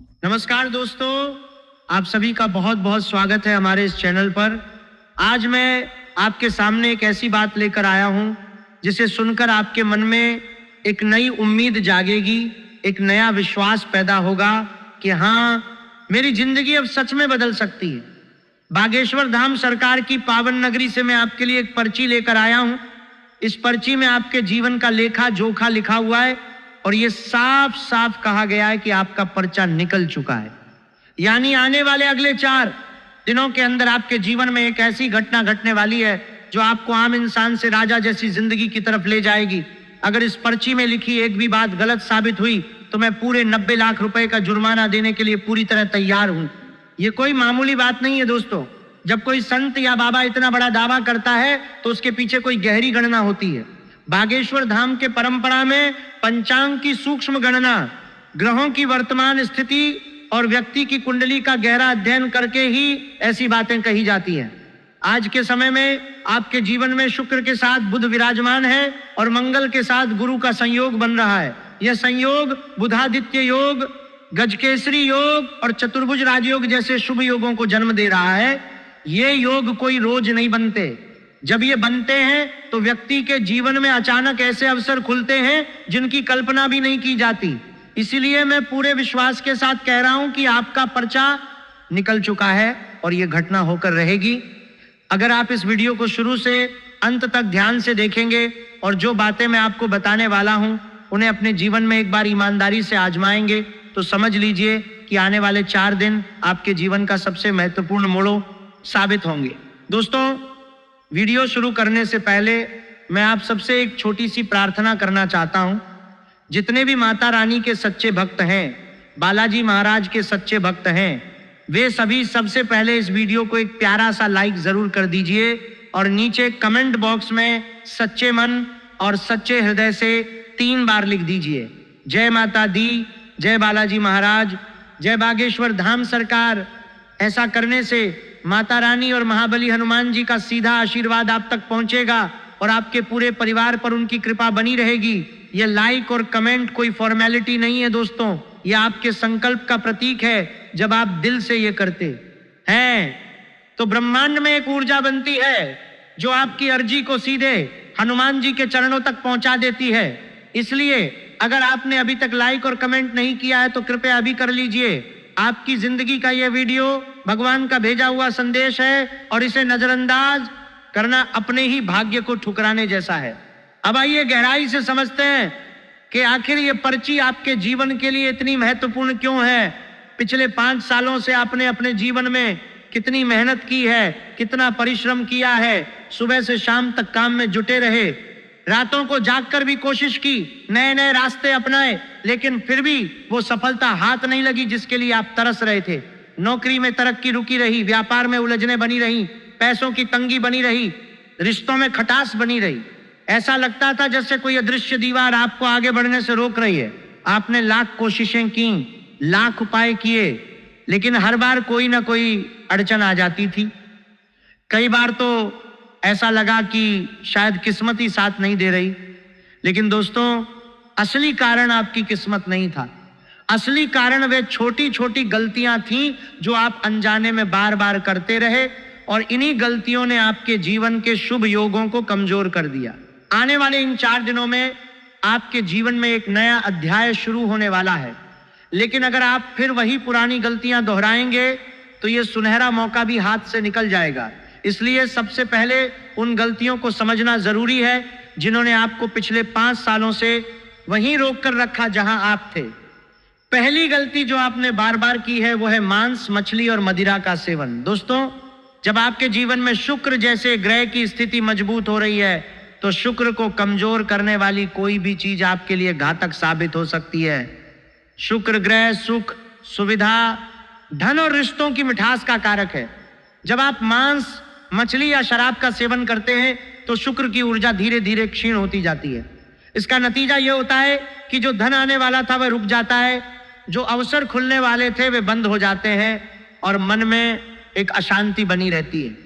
नमस्कार दोस्तों, आप सभी का बहुत बहुत स्वागत है हमारे इस चैनल पर। आज मैं आपके सामने एक ऐसी बात लेकर आया हूं जिसे सुनकर आपके मन में एक नई उम्मीद जागेगी, एक नया विश्वास पैदा होगा कि हाँ, मेरी जिंदगी अब सच में बदल सकती है। बागेश्वर धाम सरकार की पावन नगरी से मैं आपके लिए एक पर्ची लेकर आया हूं। इस पर्ची में आपके जीवन का लेखा जोखा लिखा हुआ है और ये साफ साफ कहा गया है कि आपका पर्चा निकल चुका है। यानी आने वाले अगले 4 दिनों के अंदर आपके जीवन में एक ऐसी घटना घटने वाली है जो आपको आम इंसान से राजा जैसी जिंदगी की तरफ ले जाएगी। अगर इस पर्ची में लिखी एक भी बात गलत साबित हुई तो मैं पूरे 90 लाख रुपए का जुर्माना देने के लिए पूरी तरह तैयार हूं। ये कोई मामूली बात नहीं है दोस्तों। जब कोई संत या बाबा इतना बड़ा दावा करता है तो उसके पीछे कोई गहरी गणना होती है। बागेश्वर धाम के परंपरा में पंचांग की सूक्ष्म गणना, ग्रहों की वर्तमान स्थिति और व्यक्ति की कुंडली का गहरा अध्ययन करके ही ऐसी बातें कही जाती हैं। आज के समय में आपके जीवन में शुक्र के साथ बुध विराजमान है और मंगल के साथ गुरु का संयोग बन रहा है। यह संयोग बुधादित्य योग, गजकेसरी योग और चतुर्भुज राजयोग जैसे शुभ योगों को जन्म दे रहा है। ये योग कोई रोज नहीं बनते। जब ये बनते हैं तो व्यक्ति के जीवन में अचानक ऐसे अवसर खुलते हैं जिनकी कल्पना भी नहीं की जाती। इसीलिए मैं पूरे विश्वास के साथ कह रहा हूं कि आपका पर्चा निकल चुका है और ये घटना होकर रहेगी। अगर आप इस वीडियो को शुरू से अंत तक ध्यान से देखेंगे और जो बातें मैं आपको बताने वाला हूं उन्हें अपने जीवन में एक बार ईमानदारी से आजमाएंगे तो समझ लीजिए कि आने वाले 4 दिन आपके जीवन का सबसे महत्वपूर्ण मोड़ साबित होंगे। दोस्तों, वीडियो शुरू करने से पहले मैं आप सबसे एक छोटी सी प्रार्थना करना चाहता हूं। जितने भी माता रानी के सच्चे भक्त हैं, बालाजी महाराज के सच्चे भक्त हैं, वे सभी सबसे पहले इस वीडियो को एक प्यारा सा लाइक जरूर कर दीजिए और नीचे कमेंट बॉक्स में सच्चे मन और सच्चे हृदय से 3 बार लिख दीजिए। जय माता दी, जय बालाजी महाराज, जय बागेश्वर धाम सरकार। ऐसा करने से माता रानी और महाबली हनुमान जी का सीधा आशीर्वाद आप तक पहुंचेगा और आपके पूरे परिवार पर उनकी कृपा बनी रहेगी। यह लाइक और कमेंट कोई फॉर्मेलिटी नहीं है दोस्तों, यह आपके संकल्प का प्रतीक है। जब आप दिल से ये करते हैं तो ब्रह्मांड में एक ऊर्जा बनती है जो आपकी अर्जी को सीधे हनुमान जी के चरणों तक पहुंचा देती है। इसलिए अगर आपने अभी तक लाइक और कमेंट नहीं किया है तो कृपया अभी कर लीजिए। आपकी जिंदगी का यह वीडियो भगवान का भेजा हुआ संदेश है और इसे नजरअंदाज करना अपने ही भाग्य को ठुकराने जैसा है। अब आइए गहराई से समझते हैं कि आखिर ये पर्ची आपके जीवन के लिए इतनी महत्वपूर्ण क्यों है। पिछले 5 सालों से आपने अपने जीवन में कितनी मेहनत की है, कितना परिश्रम किया है, सुबह से शाम तक काम में जुटे रहे, रातों को जागकर भी कोशिश की, नए नए रास्ते अपनाए, लेकिन फिर भी वो सफलता हाथ नहीं लगी जिसके लिए आप तरस रहे थे। नौकरी में तरक्की रुकी रही, व्यापार में उलझने बनी रही, पैसों की तंगी बनी रही, रिश्तों में खटास बनी रही। ऐसा लगता था जैसे कोई अदृश्य दीवार आपको आगे बढ़ने से रोक रही है। आपने लाख कोशिशें की, लाख उपाय किए, लेकिन हर बार कोई ना कोई अड़चन आ जाती थी। कई बार तो ऐसा लगा कि शायद किस्मत ही साथ नहीं दे रही। लेकिन दोस्तों, असली कारण आपकी किस्मत नहीं था। असली कारण वे छोटी छोटी गलतियां थीं जो आप अनजाने में बार बार करते रहे और इन्हीं गलतियों ने आपके जीवन के शुभ योगों को कमजोर कर दिया। आने वाले इन 4 दिनों में आपके जीवन में एक नया अध्याय शुरू होने वाला है, लेकिन अगर आप फिर वही पुरानी गलतियां दोहराएंगे तो ये सुनहरा मौका भी हाथ से निकल जाएगा। इसलिए सबसे पहले उन गलतियों को समझना जरूरी है जिन्होंने आपको पिछले 5 सालों से वहीं रोक कर रखा जहां आप थे। पहली गलती जो आपने बार बार की है वो है मांस, मछली और मदिरा का सेवन। दोस्तों, जब आपके जीवन में शुक्र जैसे ग्रह की स्थिति मजबूत हो रही है तो शुक्र को कमजोर करने वाली कोई भी चीज आपके लिए घातक साबित हो सकती है। शुक्र ग्रह सुख, सुविधा, धन और रिश्तों की मिठास का कारक है। जब आप मांस, मछली या शराब का सेवन करते हैं तो शुक्र की ऊर्जा धीरे धीरे क्षीण होती जाती है। इसका नतीजा यह होता है कि जो धन आने वाला था वह रुक जाता है, जो अवसर खुलने वाले थे वे बंद हो जाते हैं और मन में एक अशांति बनी रहती है।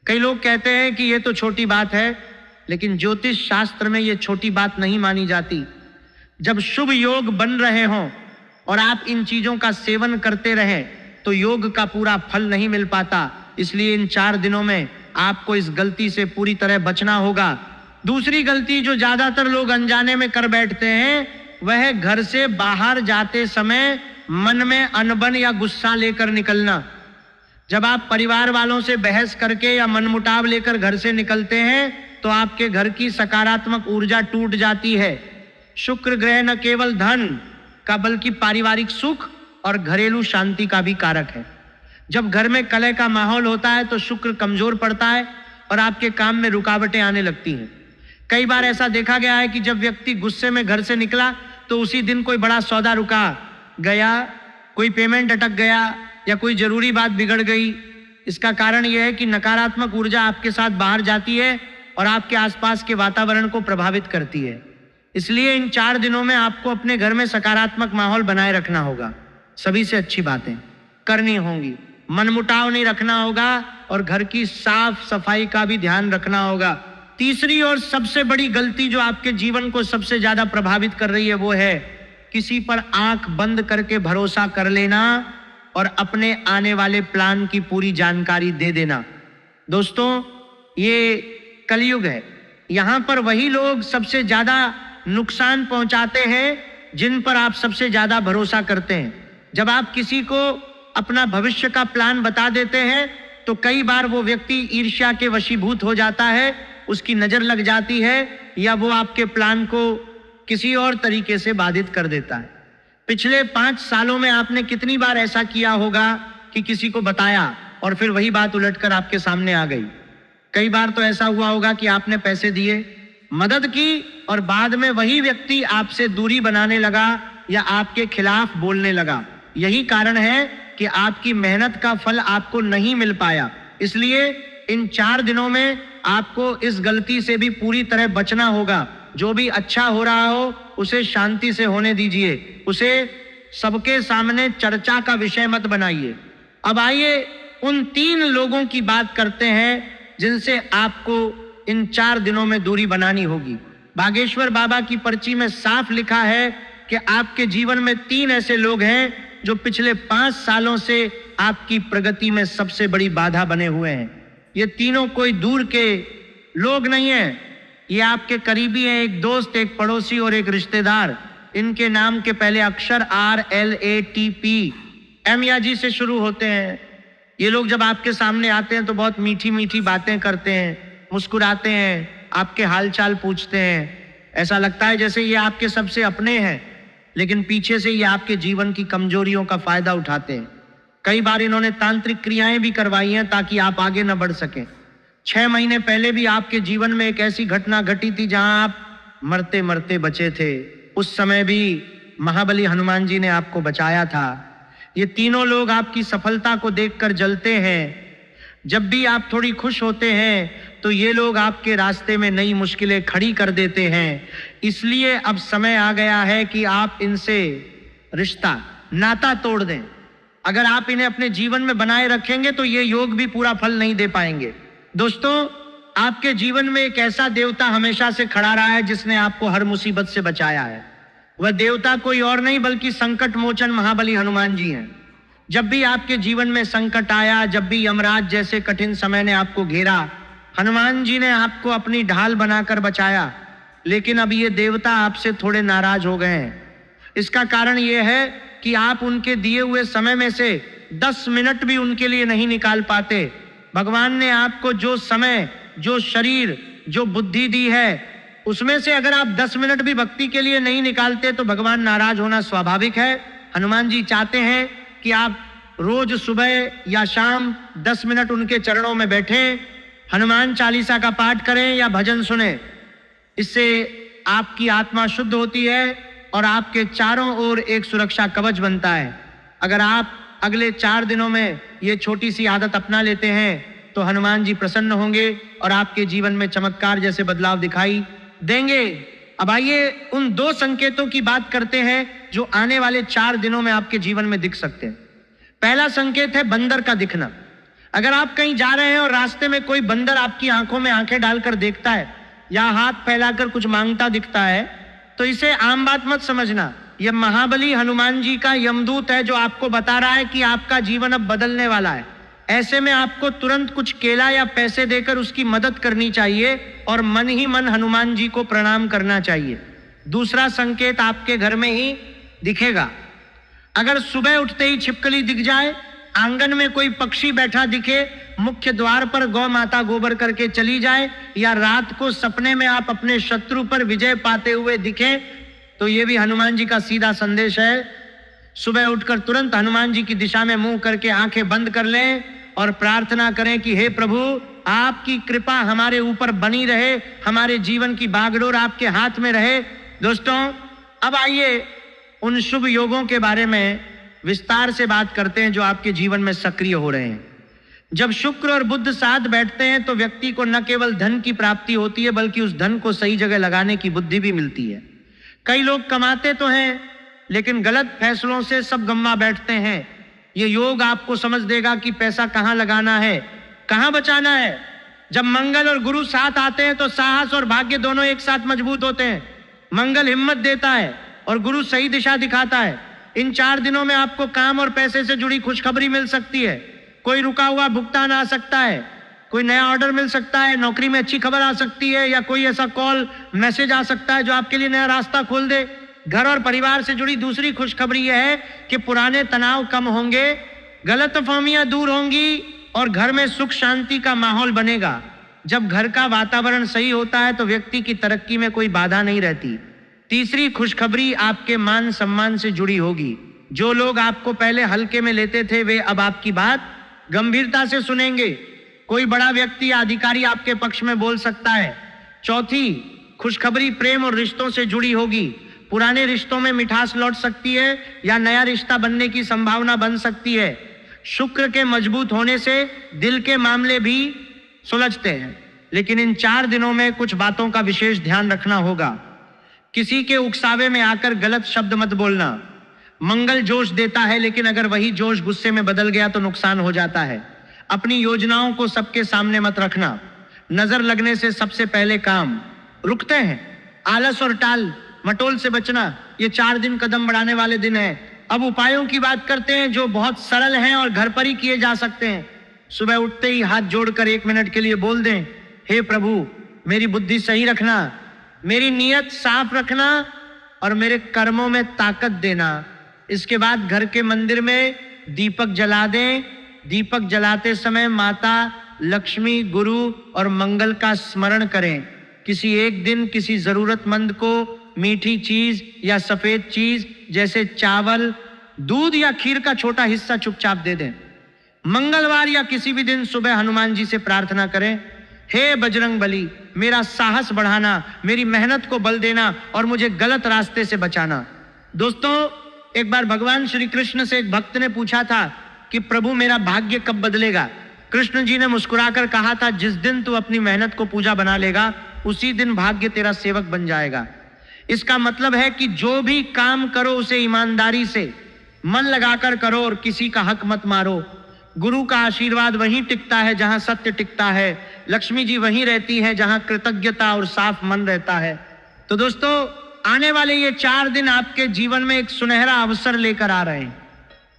कई लोग कहते हैं कि यह तो छोटी बात है, लेकिन ज्योतिष शास्त्र में यह छोटी बात नहीं मानी जाती। जब शुभ योग बन रहे हों और आप इन चीजों का सेवन करते रहें तो योग का पूरा फल नहीं मिल पाता। इसलिए इन 4 दिनों में आपको इस गलती से पूरी तरह बचना होगा। दूसरी गलती जो ज्यादातर लोग अनजाने में कर बैठते हैं वह है घर से बाहर जाते समय मन में अनबन या गुस्सा लेकर निकलना। जब आप परिवार वालों से बहस करके या मनमुटाव लेकर घर से निकलते हैं तो आपके घर की सकारात्मक ऊर्जा टूट जाती है। शुक्र ग्रह न केवल धन का बल्कि पारिवारिक सुख और घरेलू शांति का भी कारक है। जब घर में कलह का माहौल होता है तो शुक्र कमजोर पड़ता है और आपके काम में रुकावटें आने लगती हैं। कई बार ऐसा देखा गया है कि जब व्यक्ति गुस्से में घर से निकला तो उसी दिन कोई बड़ा सौदा रुका गया, कोई पेमेंट अटक गया या कोई जरूरी बात बिगड़ गई। इसका कारण यह है कि नकारात्मक ऊर्जा आपके साथ बाहर जाती है और आपके आसपास के वातावरण को प्रभावित करती है। इसलिए इन 4 दिनों में आपको अपने घर में सकारात्मक माहौल बनाए रखना होगा। सभी से अच्छी बातें करनी होंगी, मनमुटाव नहीं रखना होगा और घर की साफ सफाई का भी ध्यान रखना होगा। तीसरी और सबसे बड़ी गलती जो आपके जीवन को सबसे ज्यादा प्रभावित कर रही है वो है किसी पर आंख बंद करके भरोसा कर लेना और अपने आने वाले प्लान की पूरी जानकारी दे देना। दोस्तों, ये कलयुग है। यहां पर वही लोग सबसे ज्यादा नुकसान पहुंचाते हैं जिन पर आप सबसे ज्यादा भरोसा करते हैं। जब आप किसी को अपना भविष्य का प्लान बता देते हैं तो कई बार वो व्यक्ति ईर्ष्या के वशीभूत हो जाता है, उसकी नजर लग जाती है या वो आपके प्लान को किसी और तरीके से बाधित कर देता है। पिछले 5 सालों में आपने कितनी बार ऐसा किया होगा कि किसी को बताया और फिर वही बात उलटकर आपके सामने आ गई। कई बार तो ऐसा हुआ होगा कि आपने पैसे दिए, मदद की और बाद में वही व्यक्ति आपसे दूरी बनाने लगा या आपके खिलाफ बोलने लगा। यही कारण है कि आपकी मेहनत का फल आपको नहीं मिल पाया। इसलिए इन 4 दिनों में आपको इस गलती से भी पूरी तरह बचना होगा। जो भी अच्छा हो रहा हो उसे शांति से होने दीजिए, उसे सबके सामने चर्चा का विषय मत बनाइए। अब आइए उन 3 लोगों की बात करते हैं जिनसे आपको इन 4 दिनों में दूरी बनानी होगी। बागेश्वर बाबा की पर्ची में साफ लिखा है कि आपके जीवन में 3 ऐसे लोग हैं जो पिछले 5 सालों से आपकी प्रगति में सबसे बड़ी बाधा बने हुए हैं। ये तीनों कोई दूर के लोग नहीं हैं, ये आपके करीबी हैं, एक दोस्त, एक पड़ोसी और एक रिश्तेदार। इनके नाम के पहले अक्षर RLATP M या G से शुरू होते हैं। ये लोग जब आपके सामने आते हैं तो बहुत मीठी मीठी बातें करते हैं, मुस्कुराते हैं, आपके हालचाल पूछते हैं। ऐसा लगता है जैसे ये आपके सबसे अपने हैं, लेकिन पीछे से ये आपके जीवन की कमजोरियों का फायदा उठाते हैं। कई बार इन्होंने तांत्रिक क्रियाएं भी करवाई हैं ताकि आप आगे न बढ़ सकें। 6 महीने पहले भी आपके जीवन में एक ऐसी घटना घटी थी जहां आप मरते मरते बचे थे। उस समय भी महाबली हनुमान जी ने आपको बचाया था। ये तीनों लोग आपकी सफलता को देखकर जलते हैं। जब भी आप थोड़ी खुश होते हैं तो ये लोग आपके रास्ते में नई मुश्किलें खड़ी कर देते हैं। इसलिए अब समय आ गया है कि आप इनसे रिश्ता, नाता तोड़ दें। अगर आप इन्हें अपने जीवन में बनाए रखेंगे तो ये योग भी पूरा फल नहीं दे पाएंगे। दोस्तों, आपके जीवन में एक ऐसा देवता हमेशा से खड़ा रहा है जिसने आपको हर मुसीबत से बचाया है। वह देवता कोई और नहीं बल्कि संकट मोचन महाबली हनुमान जी हैं। जब भी आपके जीवन में संकट आया, जब भी यमराज जैसे कठिन समय ने आपको घेरा, हनुमान जी ने आपको अपनी ढाल बनाकर बचाया। लेकिन अब ये देवता आपसे थोड़े नाराज हो गए हैं। इसका कारण यह है कि आप उनके दिए हुए समय में से 10 मिनट भी उनके लिए नहीं निकाल पाते। भगवान ने आपको जो समय, जो शरीर, जो बुद्धि दी है, उसमें से अगर आप 10 मिनट भी भक्ति के लिए नहीं निकालते तो भगवान नाराज होना स्वाभाविक है। हनुमान जी चाहते हैं कि आप रोज सुबह या शाम 10 मिनट उनके चरणों में बैठें, हनुमान चालीसा का पाठ करें या भजन सुने। इससे आपकी आत्मा शुद्ध होती है और आपके चारों ओर एक सुरक्षा कवच बनता है। अगर आप अगले 4 दिनों में ये छोटी सी आदत अपना लेते हैं तो हनुमान जी प्रसन्न होंगे और आपके जीवन में चमत्कार जैसे बदलाव दिखाई देंगे। अब आइए उन 2 संकेतों की बात करते हैं जो आने वाले 4 दिनों में आपके जीवन में दिख सकते हैं। पहला संकेत है बंदर का दिखना। अगर आप कहीं जा रहे हैं और रास्ते में कोई बंदर आपकी आंखों में आंखें डालकर देखता है या हाथ फैलाकर कुछ मांगता दिखता है तो इसे आम बात मत समझना। यह महाबली हनुमान जी का यमदूत है जो आपको बता रहा है कि आपका जीवन अब बदलने वाला है। ऐसे में आपको तुरंत कुछ केला या पैसे देकर उसकी मदद करनी चाहिए और मन ही मन हनुमान जी को प्रणाम करना चाहिए। दूसरा संकेत आपके घर में ही दिखेगा। अगर सुबह उठते ही छिपकली दिख जाए, आंगन में कोई पक्षी बैठा दिखे, मुख्य द्वार पर गौ माता गोबर करके चली जाए, या रात को सपने में आप अपने शत्रु पर विजय पाते हुए दिखे, तो ये भी हनुमान जी का सीधा संदेश है। सुबह उठकर तुरंत हनुमान जी की दिशा में मुंह करके आंखें बंद कर लें और प्रार्थना करें कि हे प्रभु, आपकी कृपा हमारे ऊपर बनी रहे, हमारे जीवन की बागडोर आपके हाथ में रहे। दोस्तों, अब आइए उन शुभ योगों के बारे में विस्तार से बात करते हैं जो आपके जीवन में सक्रिय हो रहे हैं। जब शुक्र और बुध साथ बैठते हैं तो व्यक्ति को न केवल धन की प्राप्ति होती है, बल्कि उस धन को सही जगह लगाने की बुद्धि भी मिलती है। कई लोग कमाते तो हैं, लेकिन गलत फैसलों से सब गंवा बैठते हैं। ये योग आपको समझ देगा कि पैसा कहाँ लगाना है, कहाँ बचाना है। जब मंगल और गुरु साथ आते हैं तो साहस और भाग्य दोनों एक साथ मजबूत होते हैं। मंगल हिम्मत देता है और गुरु सही दिशा दिखाता है। इन 4 दिनों में आपको काम और पैसे से जुड़ी खुशखबरी मिल सकती है। कोई रुका हुआ भुगतान आ सकता है, कोई नया ऑर्डर मिल सकता है, नौकरी में अच्छी खबर आ सकती है, या कोई ऐसा कॉल मैसेज आ सकता है जो आपके लिए नया रास्ता खोल दे। घर और परिवार से जुड़ी दूसरी खुशखबरी यह है कि पुराने तनाव कम होंगे, गलतफहमियां दूर होंगी और घर में सुख शांति का माहौल बनेगा। जब घर का वातावरण सही होता है तो व्यक्ति की तरक्की में कोई बाधा नहीं रहती। तीसरी खुशखबरी आपके मान सम्मान से जुड़ी होगी। जो लोग आपको पहले हल्के में लेते थे, वे अब आपकी बात गंभीरता से सुनेंगे। कोई बड़ा व्यक्ति या अधिकारी आपके पक्ष में बोल सकता है। चौथी खुशखबरी प्रेम और रिश्तों से जुड़ी होगी। पुराने रिश्तों में मिठास लौट सकती है या नया रिश्ता बनने की संभावना बन सकती है। शुक्र के मजबूत होने से दिल के मामले भी सुलझते हैं। लेकिन इन 4 दिनों में कुछ बातों का विशेष ध्यान रखना होगा। किसी के उकसावे में आकर गलत शब्द मत बोलना। मंगल जोश देता है, लेकिन अगर वही जोश गुस्से में बदल गया तो नुकसान हो जाता है। अपनी योजनाओं को सबके सामने मत रखना। नजर लगने से सबसे पहले काम रुकते हैं। आलस और टाल मटोल से बचना। ये 4 दिन कदम बढ़ाने वाले दिन हैं। अब उपायों की बात करते हैं जो बहुत सरल हैं और घर पर ही किए जा सकते हैं। सुबह उठते ही हाथ जोड़कर 1 मिनट के लिए बोल दें, हे प्रभु, मेरी बुद्धि सही रखना, मेरी नीयत साफ रखना और मेरे कर्मों में ताकत देना। इसके बाद घर के मंदिर में दीपक जला दें। दीपक जलाते समय माता लक्ष्मी, गुरु और मंगल का स्मरण करें। किसी एक दिन किसी जरूरतमंद को मीठी चीज या सफेद चीज जैसे चावल, दूध या खीर का छोटा हिस्सा चुपचाप दे दें। मंगलवार या किसी भी दिन सुबह हनुमान जी से प्रार्थना करें, हे बजरंग बली, मेरा साहस बढ़ाना, मेरी मेहनत को बल देना और मुझे गलत रास्ते से बचाना। दोस्तों, एक बार भगवान श्री कृष्ण से एक भक्त ने पूछा था कि प्रभु, मेरा भाग्य कब बदलेगा। कृष्ण जी ने मुस्कुराकर कहा था, जिस दिन तू अपनी मेहनत को पूजा बना लेगा, उसी दिन भाग्य तेरा सेवक बन जाएगा। इसका मतलब है कि जो भी काम करो उसे ईमानदारी से मन लगाकर करो और किसी का हक मत मारो। गुरु का आशीर्वाद वहीं टिकता है जहां सत्य टिकता है। लक्ष्मी जी वहीं रहती है जहां कृतज्ञता और साफ मन रहता है। तो दोस्तों, आने वाले ये 4 दिन आपके जीवन में एक सुनहरा अवसर लेकर आ रहे हैं।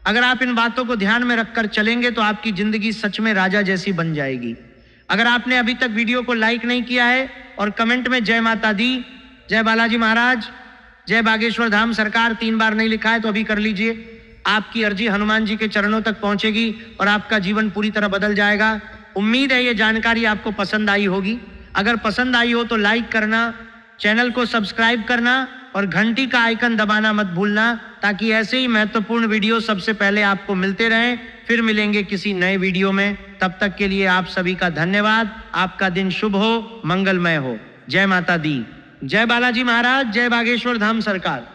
अगर आप इन बातों को ध्यान में रखकर चलेंगे तो आपकी जिंदगी सच में राजा जैसी बन जाएगी। अगर आपने अभी तक वीडियो को लाइक नहीं किया है और कमेंट में जय माता दी, जय बालाजी महाराज, जय बागेश्वर धाम सरकार 3 बार नहीं लिखा है तो अभी कर लीजिए। आपकी अर्जी हनुमान जी के चरणों तक पहुंचेगी और आपका जीवन पूरी तरह बदल जाएगा। उम्मीद है ये जानकारी आपको पसंद आई होगी। अगर पसंद आई हो तो लाइक करना, चैनल को सब्सक्राइब करना और घंटी का आइकन दबाना मत भूलना, ताकि ऐसे ही महत्वपूर्ण वीडियो सबसे पहले आपको मिलते रहें। फिर मिलेंगे किसी नए वीडियो में। तब तक के लिए आप सभी का धन्यवाद। आपका दिन शुभ हो, मंगलमय हो। जय माता दी, जय बालाजी महाराज, जय बागेश्वर धाम सरकार।